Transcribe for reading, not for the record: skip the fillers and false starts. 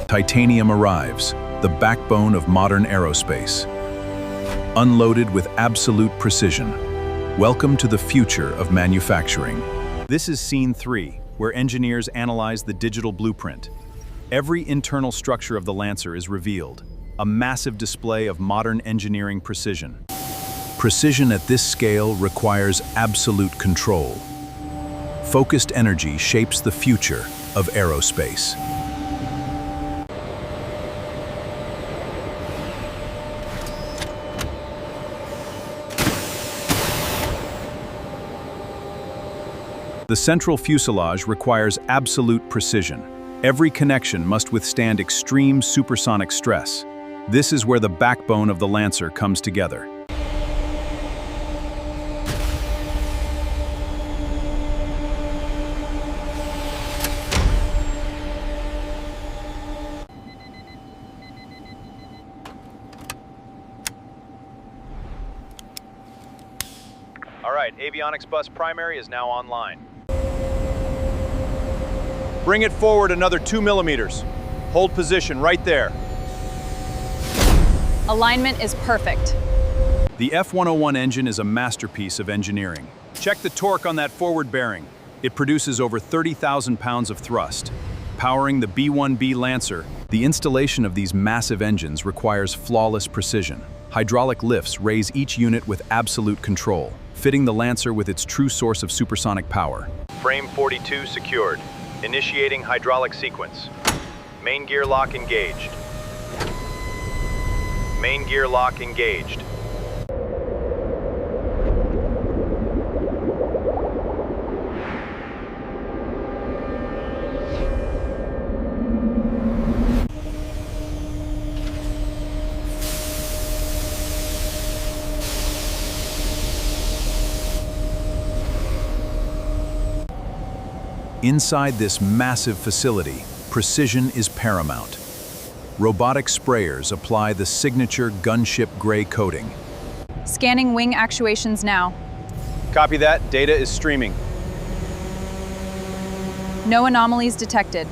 Titanium arrives, the backbone of modern aerospace. Unloaded with absolute precision. Welcome to the future of manufacturing. This is Scene 3, where engineers analyze the digital blueprint. Every internal structure of the Lancer is revealed, a massive display of modern engineering precision. Precision at this scale requires absolute control. Focused energy shapes the future of aerospace. The central fuselage requires absolute precision. Every connection must withstand extreme supersonic stress. This is where the backbone of the Lancer comes together. All right, avionics bus primary is now online. Bring it forward another 2 millimeters. Hold position right there. Alignment is perfect. The F-101 engine is a masterpiece of engineering. Check the torque on that forward bearing. It produces over 30,000 pounds of thrust. Powering the B-1B Lancer, the installation of these massive engines requires flawless precision. Hydraulic lifts raise each unit with absolute control, fitting the Lancer with its true source of supersonic power. Frame 42 secured. Initiating hydraulic sequence. Main gear lock engaged. Main gear lock engaged. Inside this massive facility, precision is paramount. Robotic sprayers apply the signature gunship gray coating. Scanning wing actuations now. Copy that. Data is streaming. No anomalies detected.